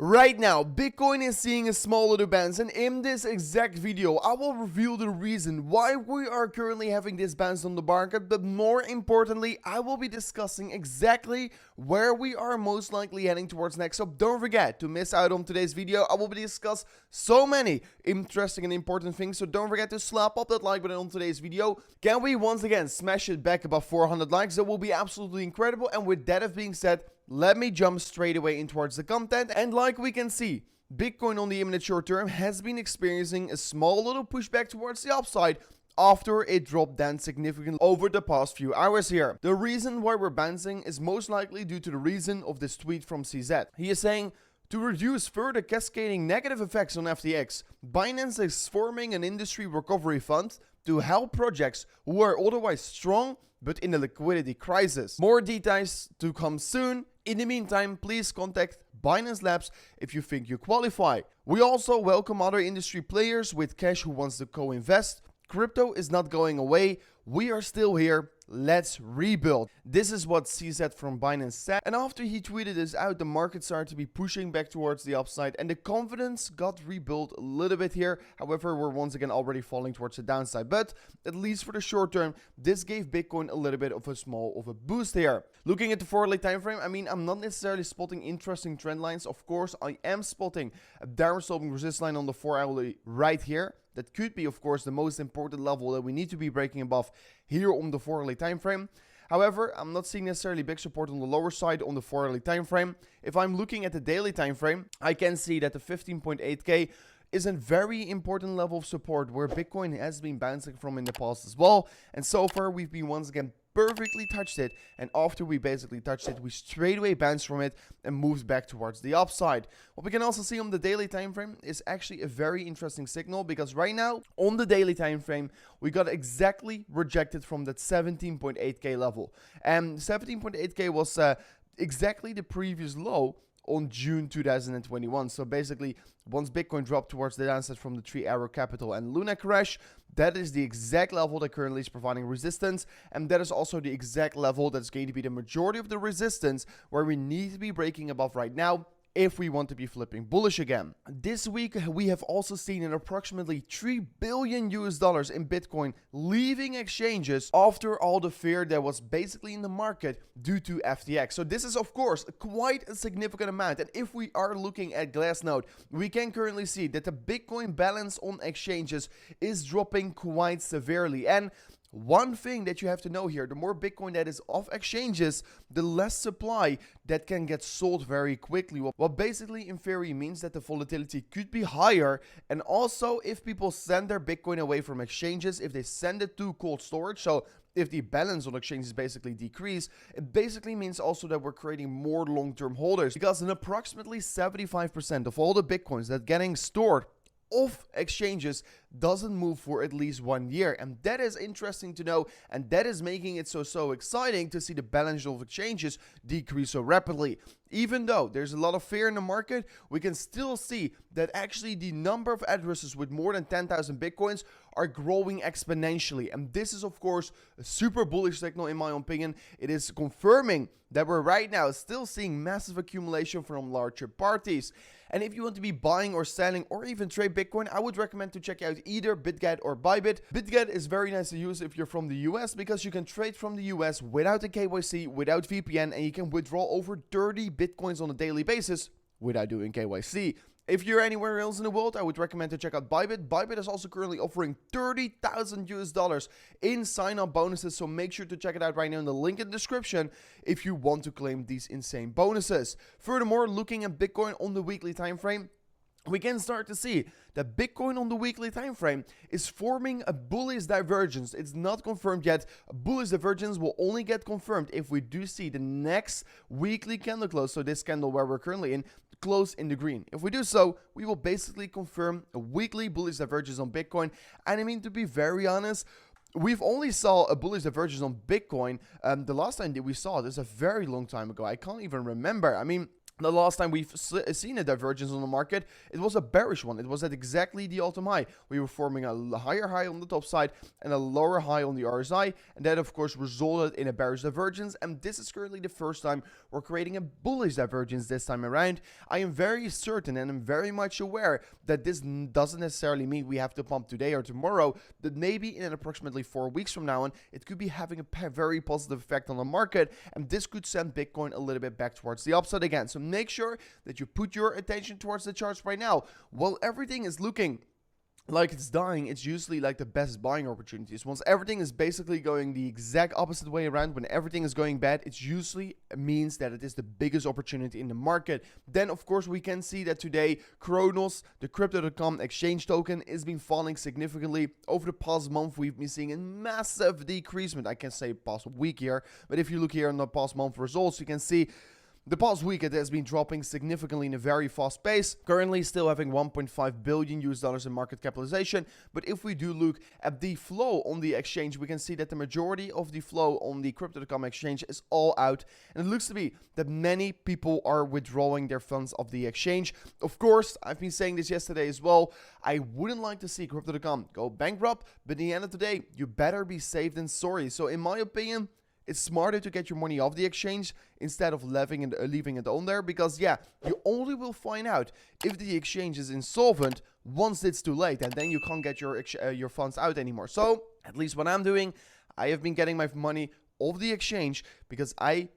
Right now, Bitcoin is seeing a small little bounce, and in this exact video, I will reveal the reason why we are currently having this bounce on the market, but more importantly, I will be discussing exactly where we are most likely heading towards next. So don't forget to miss out on today's video. I will be discuss so many interesting and important things, so don't forget to slap up that like button on today's video. Can we once again smash it back above 400 likes? That will be absolutely incredible, and with that being said, let me jump straight away in towards the content. And like we can see, Bitcoin on the imminent short term has been experiencing a small little pushback towards the upside after it dropped down significantly over the past few hours here. The reason why we're bouncing is most likely due to the reason of this tweet from CZ. He is saying, to reduce further cascading negative effects on FTX, Binance is forming an industry recovery fund to help projects who are otherwise strong but in a liquidity crisis. More details to come soon. In the meantime, please contact Binance Labs if you think you qualify. We also welcome other industry players with cash who wants to co-invest. Crypto is not going away. We are still here. Let's rebuild. This is what CZ from Binance said. And after he tweeted this out, the market started to be pushing back towards the upside and the confidence got rebuilt a little bit here. However, we're once again already falling towards the downside. But at least for the short term, this gave Bitcoin a little bit of a boost here. Looking at the 4-hourly time frame, I mean, I'm not necessarily spotting interesting trend lines. Of course, I am spotting a downward sloping resist line on the 4-hourly right here. That could be, of course, the most important level that we need to be breaking above here on the 4-hourly time frame. However, I'm not seeing necessarily big support on the lower side on the 4-hourly time frame. If I'm looking at the daily time frame, I can see that the 15.8k is a very important level of support where Bitcoin has been bouncing from in the past as well. And so far, we've been once again perfectly touched it, and after we basically touched it, we straight away bounced from it and moved back towards the upside. What we can also see on the daily time frame is actually a very interesting signal, because right now on the daily time frame we got exactly rejected from that 17.8k level, and 17.8k was exactly the previous low on June 2021. So basically, once Bitcoin dropped towards the downside from the 3-hour Capital and Luna crash, that is the exact level that currently is providing resistance, and that is also the exact level that's going to be the majority of the resistance where we need to be breaking above right now if we want to be flipping bullish again. This week, we have also seen an approximately $3 billion in Bitcoin leaving exchanges after all the fear that was basically in the market due to FTX. So this is, of course, quite a significant amount. And if we are looking at Glassnode, we can currently see that the Bitcoin balance on exchanges is dropping quite severely. And one thing that you have to know here, the more Bitcoin that is off exchanges, the less supply that can get sold very quickly. What basically in theory means that the volatility could be higher. And also, if people send their Bitcoin away from exchanges, if they send it to cold storage, so if the balance on exchanges basically decrease, it basically means also that we're creating more long-term holders, because an approximately 75% of all the Bitcoins that getting stored off exchanges doesn't move for at least 1 year, and that is interesting to know, and that is making it so exciting to see the balance of exchanges decrease so rapidly. Even though there's a lot of fear in the market, we can still see that actually the number of addresses with more than 10,000 Bitcoins are growing exponentially. And this is, of course, a super bullish signal in my opinion. It is confirming that we're right now still seeing massive accumulation from larger parties. And if you want to be buying or selling or even trade Bitcoin, I would recommend to check out either BitGet or Bybit. BitGet is very nice to use if you're from the US, because you can trade from the US without a KYC, without VPN, and you can withdraw over 30 Bitcoins on a daily basis without doing KYC. If you're anywhere else in the world, I would recommend to check out Bybit. Bybit is also currently offering $30,000 in sign-up bonuses, so make sure to check it out right now in the link in the description if you want to claim these insane bonuses. Furthermore, looking at Bitcoin on the weekly time frame, we can start to see that Bitcoin on the weekly time frame is forming a bullish divergence. It's not confirmed yet. A bullish divergence will only get confirmed if we do see the next weekly candle close, so this candle where we're currently in, close in the green. If we do so, we will basically confirm a weekly bullish divergence on Bitcoin. And I mean, to be very honest, we've only saw a bullish divergence on Bitcoin. The last time that we saw this a very long time ago. I can't even remember. I mean, The last time we've seen a divergence on the market, it was a bearish one. It was at exactly the all-time high. We were forming a higher high on the top side and a lower high on the RSI, and that of course resulted in a bearish divergence. And this is currently the first time we're creating a bullish divergence this time around. I am very certain and I'm very much aware that this doesn't necessarily mean we have to pump today or tomorrow, that maybe in approximately 4 weeks from now on, it could be having a very positive effect on the market, and this could send Bitcoin a little bit back towards the upside again. So make sure that you put your attention towards the charts right now. While everything is looking like it's dying, it's usually like the best buying opportunities. Once everything is basically going the exact opposite way around, when everything is going bad, it usually means that it is the biggest opportunity in the market. Then of course we can see that today Kronos, the crypto.com exchange token, is been falling significantly. Over the past month we've been seeing a massive decreasement. I can say past week here, but if you look here on the past month results, you can see the past week it has been dropping significantly in a very fast pace, currently still having 1.5 billion US dollars in market capitalization. But if we do look at the flow on the exchange, we can see that the majority of the flow on the crypto.com exchange is all out, and it looks to be that many people are withdrawing their funds off the exchange. Of course, I've been saying this yesterday as well, I wouldn't like to see crypto.com go bankrupt, but at the end of the day, you better be safe than sorry. So in my opinion, it's smarter to get your money off the exchange instead of leaving it on there, because yeah, you only will find out if the exchange is insolvent once it's too late, and then you can't get your funds out anymore. So at least what I'm doing, I have been getting my money off the exchange because I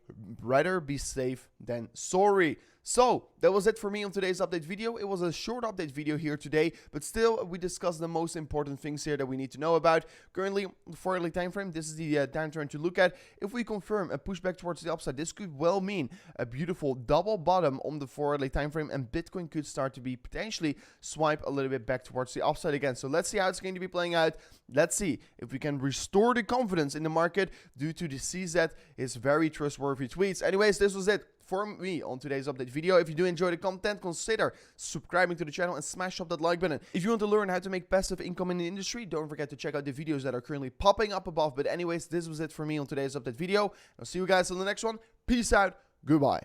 rather be safe than sorry. So that was it for me on today's update video. It was a short update video here today, but still we discussed the most important things here that we need to know about. Currently, the 4-hourly time frame, this is the downturn to look at. If we confirm a pushback towards the upside, this could well mean a beautiful double bottom on the 4-hourly time frame, and Bitcoin could start to be potentially swipe a little bit back towards the upside again. So let's see how it's going to be playing out. Let's see if we can restore the confidence in the market due to the CZ is very trustworthy tweets. Anyways, this was it for me on today's update video. If you do enjoy the content, consider subscribing to the channel and smash up that like button. If you want to learn how to make passive income in the industry, don't forget to check out the videos that are currently popping up above. But anyways, this was it for me on today's update video. I'll see you guys on the next one. Peace out. Goodbye.